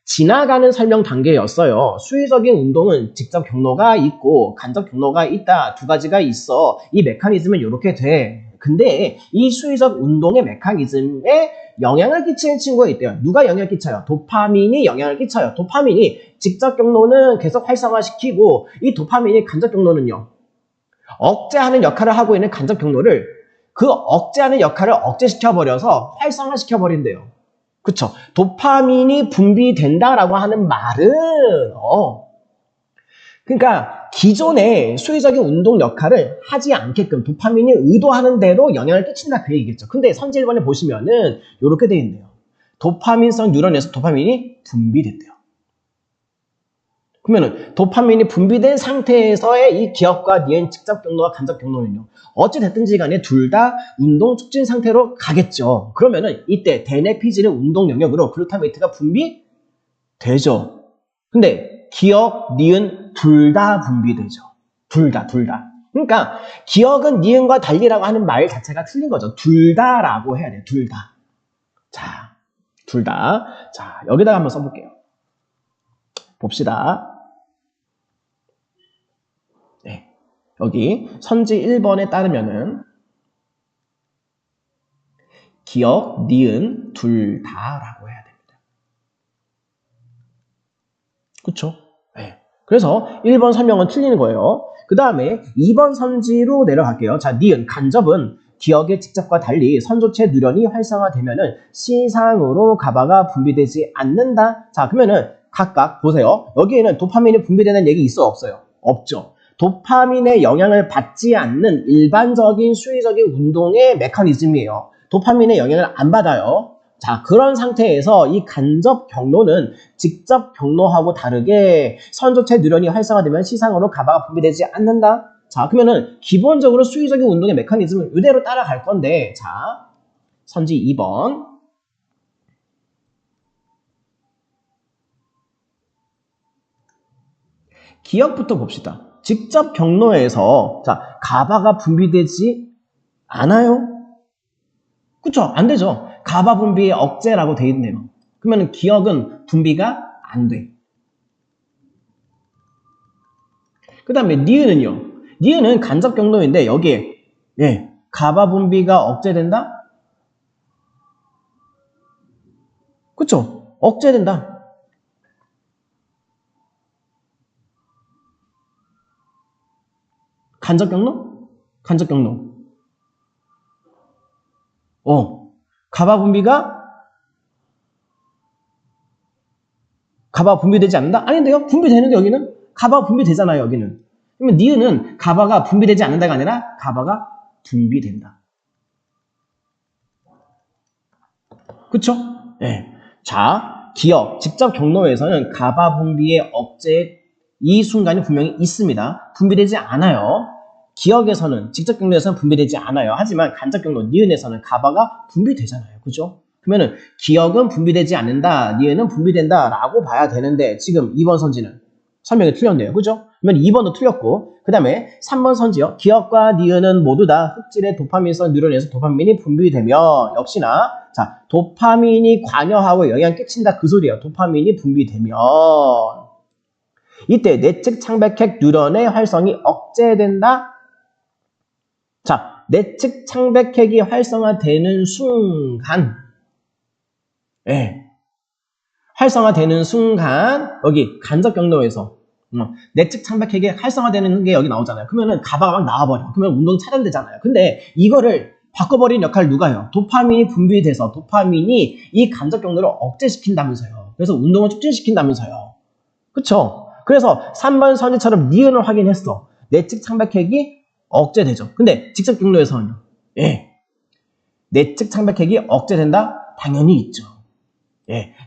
지나가는 설명 단계였어요. 수의적인 운동은 직접 경로가 있고 간접 경로가 있다. 두 가지가 있어. 이 메커니즘은 이렇게 돼. 근데 이 수의적 운동의 메커니즘에 영향을 끼치는 친구가 있대요. 누가 영향을 끼쳐요? 도파민이 영향을 끼쳐요. 도파민이 직접 경로는 계속 활성화시키고, 이 도파민이 간접 경로는요, 억제하는 역할을 하고 있는 간접 경로를, 그 억제하는 역할을 억제시켜버려서 활성화시켜버린대요. 그쵸? 도파민이 분비된다라고 하는 말은, 그러니까 기존의 수의적인 운동 역할을 하지 않게끔 도파민이 의도하는 대로 영향을 끼친다, 그 얘기겠죠. 근데 선지 1번에 보시면은 이렇게 돼 있네요. 도파민성 뉴런에서 도파민이 분비됐대요. 그러면은 도파민이 분비된 상태에서의 이 기억과 니은 직접 경로와 간접 경로는요, 어찌됐든지 간에 둘 다 운동 촉진 상태로 가겠죠. 그러면은 이때 대뇌 피질의 운동 영역으로 글루타메이트가 분비되죠. 근데 기억, 니은 둘 다 분비되죠. 둘 다. 그러니까 기억은 니은과 달리라고 하는 말 자체가 틀린 거죠. 둘 다라고 해야 돼요. 둘 다. 자, 둘 다. 자, 여기다가 한번 써볼게요. 봅시다. 네, 여기 선지 1번에 따르면은 기억, 니은 둘 다라고 해야 됩니다. 그쵸? 네. 그래서 1번 설명은 틀리는 거예요. 그 다음에 2번 선지로 내려갈게요. 자, 니은, 간접은 기억의 직접과 달리 선조체 누련이 활성화되면은 시상으로 가바가 분비되지 않는다. 자, 그러면은 각각 보세요. 여기에는 도파민이 분비되는 얘기 있어, 없어요? 없죠. 도파민의 영향을 받지 않는 일반적인 수의적인 운동의 메커니즘이에요. 도파민의 영향을 안 받아요. 자, 그런 상태에서 이 간접 경로는 직접 경로하고 다르게 선조체 누련이 활성화되면 시상으로 가바가 분비되지 않는다. 자, 그러면은 기본적으로 수의적인 운동의 메커니즘을 이대로 따라갈 건데, 자, 선지 2번. 기억부터 봅시다. 직접 경로에서, 자, 가바가 분비되지 않아요? 그쵸? 안 되죠. 가바 분비의 억제라고 돼 있네요. 그러면 기억은 분비가 안 돼. 그 다음에 니은은요. 니은은 간접 경로인데 여기에 가바 분비가 억제된다? 그쵸? 억제된다. 간접 경로? 간접 경로. 가바 분비되지 않는다? 아닌데요? 분비되는데 여기는? 가바가 분비되잖아요, 여기는. 그러면 니은은 가바가 분비되지 않는다가 아니라 가바가 분비된다. 그쵸? 네. 자, 기억, 직접 경로에서는 가바 분비의 억제 이 순간이 분명히 있습니다. 분비되지 않아요. 기억에서는, 직접 경로에서는 분비되지 않아요. 하지만 간접 경로, 니은에서는 가바가 분비되잖아요. 그죠? 그러면은 기억은 분비되지 않는다, 니은은 분비된다 라고 봐야 되는데 지금 2번 선지는 설명이 틀렸네요. 그죠? 그러면 2번도 틀렸고 그 다음에 3번 선지요. 기억과 니은은 모두 다 흑질의 도파민성 뉴런에서 도파민이 분비되면 역시나 자 도파민이 관여하고 영향 끼친다 그 소리예요. 도파민이 분비되면 이때 내측 창백핵 뉴런의 활성이 억제된다. 자 내측 창백핵이 활성화되는 순간 활성화되는 순간 여기 간접 경로에서 내측 창백핵이 활성화되는 게 여기 나오잖아요. 그러면은 가바가 막 나와버려. 그러면 운동 차단되잖아요. 근데 이거를 바꿔버린 역할 누가요? 도파민이 분비돼서 도파민이 이 간접 경로를 억제시킨다면서요. 그래서 운동을 촉진시킨다면서요. 그쵸? 그래서 3번 선지처럼 니은을 확인했어. 내측 창백핵이 억제되죠. 근데 직접 경로에서는요. 내측 창백핵이 억제된다? 당연히 있죠.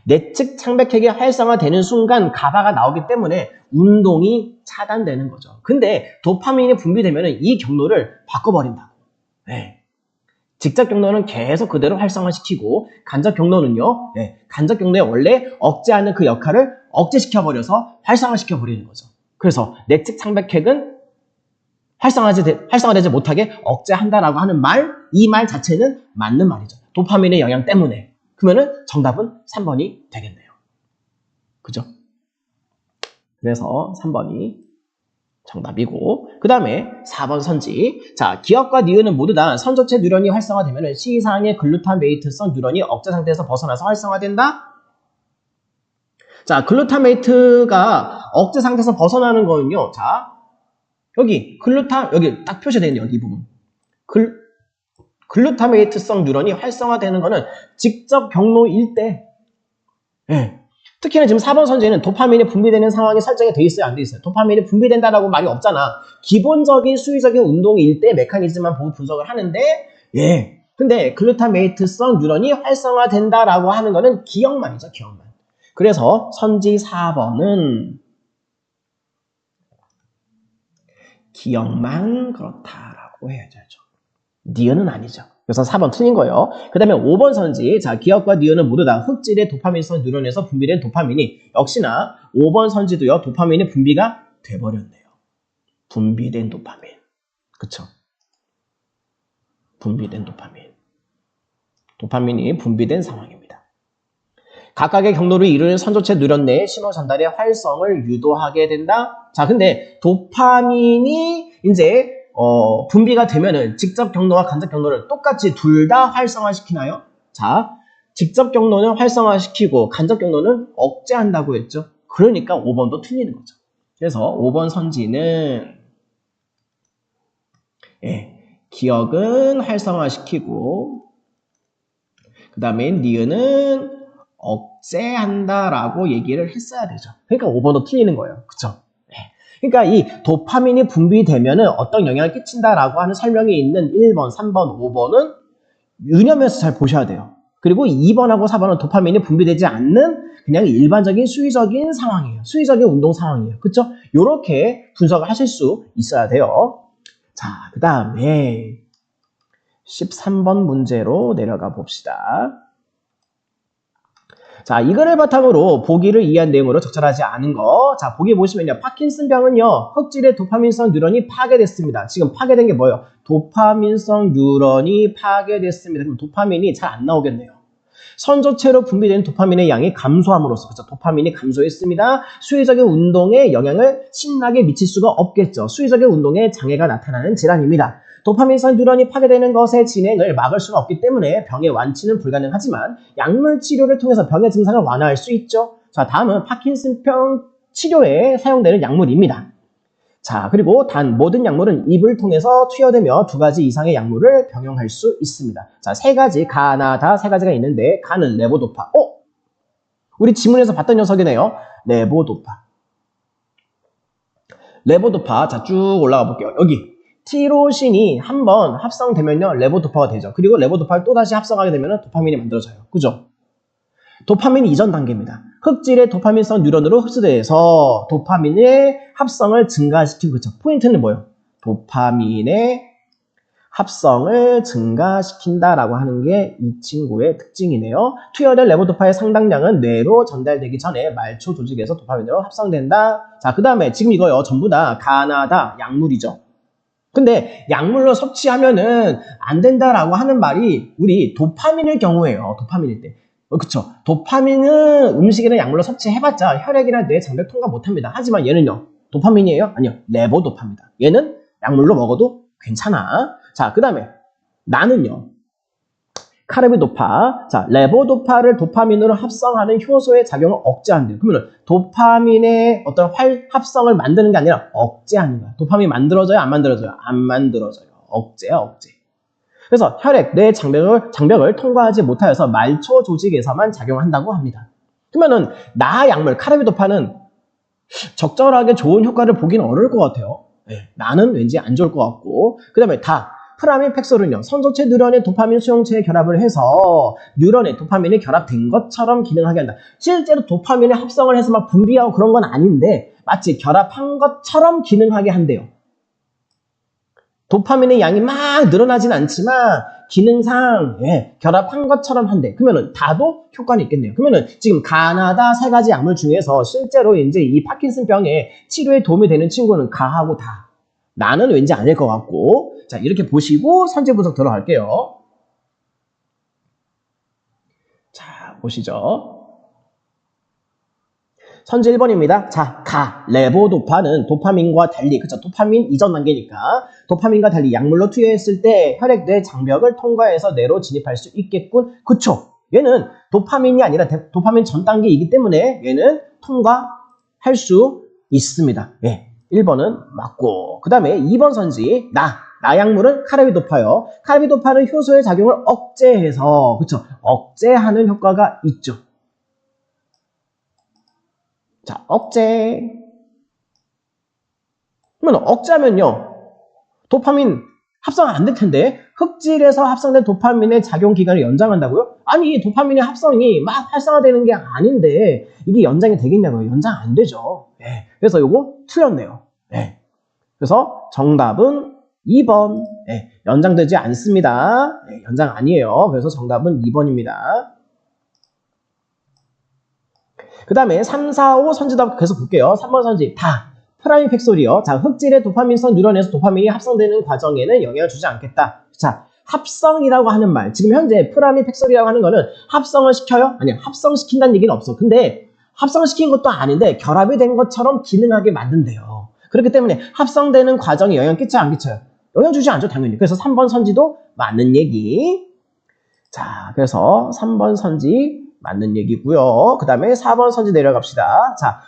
내측 창백핵이 활성화되는 순간 가바가 나오기 때문에 운동이 차단되는 거죠. 근데 도파민이 분비되면 이 경로를 바꿔버린다고. 직접 경로는 계속 그대로 활성화시키고 간접 경로는요. 간접 경로에 원래 억제하는 그 역할을 억제시켜버려서 활성화시켜버리는 거죠. 그래서 내측 창백핵은 활성화되지 못하게 억제한다라고 하는 이 말 자체는 맞는 말이죠. 도파민의 영향 때문에. 그러면은 정답은 3번이 되겠네요. 그죠? 그래서 3번이 정답이고 그 다음에 4번 선지. 자, 기억과 니은은 모두 다 선조체 뉴런이 활성화되면 C이상의 글루타메이트성 뉴런이 억제 상태에서 벗어나서 활성화된다. 자, 글루타메이트가 억제 상태에서 벗어나는 거는요. 자, 여기 여기 딱 표시되어 있네요. 여기 부분. 글루타메이트성 뉴런이 활성화되는 거는 직접 경로일 때 특히나 지금 4번 선지에는 도파민이 분비되는 상황이 설정이 돼 있어요? 안 돼 있어요? 도파민이 분비된다라고 말이 없잖아. 기본적인 수의적인 운동일 때 메커니즘만 보고 분석을 하는데 근데 글루타메이트성 뉴런이 활성화된다라고 하는 거는 기억만이죠. 기억만. 그래서 선지 4번은 기억만 그렇다라고 해야죠. 니은은 아니죠. 그래서 4번 틀린 거예요. 그 다음에 5번 선지. 자, 기억과 니은은 모두 다 흑질의 도파민성 뉴런에서 분비된 도파민이 역시나 5번 선지도요. 도파민이 분비가 돼버렸네요. 분비된 도파민. 그쵸? 분비된 도파민. 도파민이 분비된 상황입니다. 각각의 경로를 이루는 선조체 뉴런 내의 신호 전달의 활성을 유도하게 된다. 자, 근데 도파민이 이제 분비가 되면은 직접 경로와 간접 경로를 똑같이 둘 다 활성화시키나요? 자, 직접 경로는 활성화시키고 간접 경로는 억제한다고 했죠. 그러니까 5번도 틀리는 거죠. 그래서 5번 선지는 기억은 활성화시키고 그 다음에 니은은 억제한다라고 얘기를 했어야 되죠. 그러니까 5번도 틀리는 거예요. 그쵸? 그러니까 이 도파민이 분비되면은 어떤 영향을 끼친다라고 하는 설명이 있는 1번, 3번, 5번은 유념해서 잘 보셔야 돼요. 그리고 2번하고 4번은 도파민이 분비되지 않는 그냥 일반적인 수의적인 상황이에요. 수의적인 운동 상황이에요. 그쵸? 요렇게 분석을 하실 수 있어야 돼요. 자, 그 다음에 13번 문제로 내려가 봅시다. 자, 이거를 바탕으로 보기를 이해한 내용으로 적절하지 않은 거. 자, 보기 보시면요. 파킨슨병은요. 흑질의 도파민성 뉴런이 파괴됐습니다. 지금 파괴된 게 뭐예요? 도파민성 뉴런이 파괴됐습니다. 그럼 도파민이 잘 안 나오겠네요. 선조체로 분비되는 도파민의 양이 감소함으로써, 그렇죠? 도파민이 감소했습니다. 수의적인 운동에 영향을 신나게 미칠 수가 없겠죠. 수의적인 운동에 장애가 나타나는 질환입니다. 도파민성 뉴런이 파괴되는 것의 진행을 막을 수는 없기 때문에 병의 완치는 불가능하지만 약물 치료를 통해서 병의 증상을 완화할 수 있죠. 자, 다음은 파킨슨병 치료에 사용되는 약물입니다. 자, 그리고 단 모든 약물은 입을 통해서 투여되며 2가지 이상의 약물을 병용할 수 있습니다. 자, 3가지, 가나, 다 3가지가 있는데 가는 레보도파. 우리 지문에서 봤던 녀석이네요. 레보도파. 레보도파. 자, 쭉 올라가 볼게요. 여기 티로신이 한번 합성되면요, 레보도파가 되죠. 그리고 레보도파를 또다시 합성하게 되면 도파민이 만들어져요. 그죠? 도파민 이전 단계입니다. 흑질의 도파민성 뉴런으로 흡수돼서 도파민의 합성을 증가시키고, 그렇죠? 포인트는 뭐예요? 도파민의 합성을 증가시킨다라고 하는 게 이 친구의 특징이네요. 투여된 레보도파의 상당량은 뇌로 전달되기 전에 말초 조직에서 도파민으로 합성된다. 자, 그 다음에 지금 이거요. 전부 다 가나다 약물이죠. 근데 약물로 섭취하면은 안 된다라고 하는 말이 우리 도파민일 경우에요. 도파민일 때. 그쵸? 도파민은 음식이나 약물로 섭취해봤자 혈액이나 뇌 장벽 통과 못합니다. 하지만 얘는요. 도파민이에요? 아니요. 레보도파입니다. 얘는 약물로 먹어도 괜찮아. 자, 그 다음에 나는요. 카르비도파. 자, 레보도파를 도파민으로 합성하는 효소의 작용을 억제한대요. 그러면 도파민의 어떤 합성을 만드는 게 아니라 억제하는 거야. 도파민 만들어져요? 안 만들어져요? 안 만들어져요. 억제야, 억제. 그래서 혈액, 뇌 장벽을 통과하지 못하여서 말초 조직에서만 작용한다고 합니다. 그러면은 나 약물 카르비도파는 적절하게 좋은 효과를 보기는 어려울 것 같아요. 네, 나는 왠지 안 좋을 것 같고. 그 다음에 다 프라민 팩솔은요, 선조체 뉴런의 도파민 수용체에 결합을 해서 뉴런에 도파민이 결합된 것처럼 기능하게 한다. 실제로 도파민의 합성을 해서 막 분비하고 그런 건 아닌데 마치 결합한 것처럼 기능하게 한대요. 도파민의 양이 막 늘어나진 않지만 기능상 결합한 것처럼 한대. 그러면은 다도 효과는 있겠네요. 그러면은 지금 가나다 3가지 약물 중에서 실제로 이제 이 파킨슨병의 치료에 도움이 되는 친구는 가하고 다. 나는 왠지 아닐 것 같고. 자, 이렇게 보시고 선제 분석 들어갈게요. 자, 보시죠. 선제 1번입니다. 자, 레보도파는 도파민과 달리, 그쵸? 도파민 이전 단계니까 도파민과 달리 약물로 투여했을 때 혈액 뇌 장벽을 통과해서 뇌로 진입할 수 있겠군. 그쵸? 얘는 도파민이 아니라 도파민 전 단계이기 때문에 얘는 통과할 수 있습니다. 1번은 맞고. 그 다음에 2번 선지, 나약물은 카르비도파요. 카르비도파는 효소의 작용을 억제해서, 그쵸? 억제하는 효과가 있죠. 자, 억제. 그러면 억제하면요. 도파민 합성 안 될 텐데 흑질에서 합성된 도파민의 작용 기간을 연장한다고요? 아니, 도파민의 합성이 막 활성화되는 게 아닌데 이게 연장이 되겠냐고요? 연장 안 되죠. 그래서 요거 틀렸네요. 그래서 정답은 2번. 연장되지 않습니다. 연장 아니에요. 그래서 정답은 2번입니다. 그 다음에 3, 4, 5 선지답 계속 볼게요. 3번 선지 프라민 팩솔이요. 자, 흑질의 도파민성 뉴런에서 도파민이 합성되는 과정에는 영향을 주지 않겠다. 자, 합성이라고 하는 말, 지금 현재 프라민 팩솔이라고 하는 거는 합성을 시켜요? 아니요, 합성시킨다는 얘기는 없어. 근데 합성시킨 것도 아닌데 결합이 된 것처럼 기능하게 만든대요. 그렇기 때문에 합성되는 과정에 영향 끼쳐요, 안 끼쳐요? 영향 주지 않죠, 당연히. 그래서 3번 선지도 맞는 얘기. 자, 그래서 3번 선지 맞는 얘기고요. 그 다음에 4번 선지 내려갑시다. 자,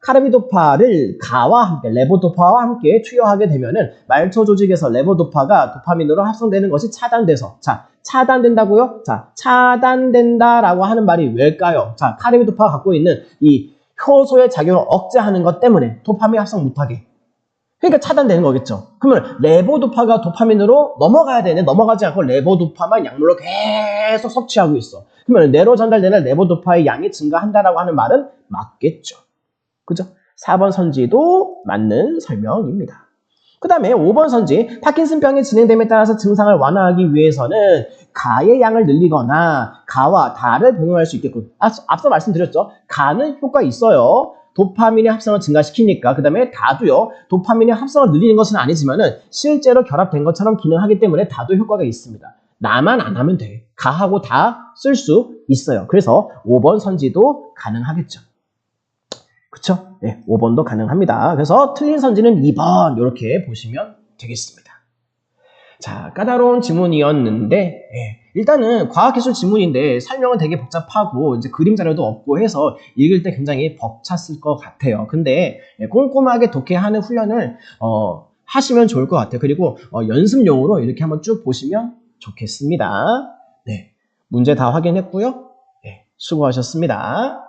카르비도파를 가와 함께, 레보도파와 함께 투여하게 되면은 말초 조직에서 레보도파가 도파민으로 합성되는 것이 차단돼서, 자, 차단된다고요? 자, 차단된다라고 하는 말이 왜일까요? 자, 카르비도파가 갖고 있는 이 효소의 작용을 억제하는 것 때문에 도파민 합성 못하게. 그러니까 차단되는 거겠죠. 그러면 레보도파가 도파민으로 넘어가야 되는데 넘어가지 않고 레보도파만 약물로 계속 섭취하고 있어. 그러면 뇌로 전달되는 레보도파의 양이 증가한다라고 하는 말은 맞겠죠. 그죠? 4번 선지도 맞는 설명입니다. 그 다음에 5번 선지, 파킨슨병의 진행됨에 따라서 증상을 완화하기 위해서는 가의 양을 늘리거나 가와 다를 병용할 수 있게끔. 앞서 말씀드렸죠. 가는 효과 있어요. 도파민의 합성을 증가시키니까. 그 다음에 다도요. 도파민의 합성을 늘리는 것은 아니지만은 실제로 결합된 것처럼 기능하기 때문에 다도 효과가 있습니다. 나만 안 하면 돼. 가하고 다 쓸 수 있어요. 그래서 5번 선지도 가능하겠죠. 그쵸? 네, 5번도 가능합니다. 그래서 틀린 선지는 2번 이렇게 보시면 되겠습니다. 자, 까다로운 지문이었는데 일단은 과학기술 지문인데 설명은 되게 복잡하고 이제 그림 자료도 없고 해서 읽을 때 굉장히 벅찼을 것 같아요. 근데 꼼꼼하게 독해하는 훈련을 하시면 좋을 것 같아요. 그리고 연습용으로 이렇게 한번 쭉 보시면 좋겠습니다. 네, 문제 다 확인했고요. 네, 수고하셨습니다.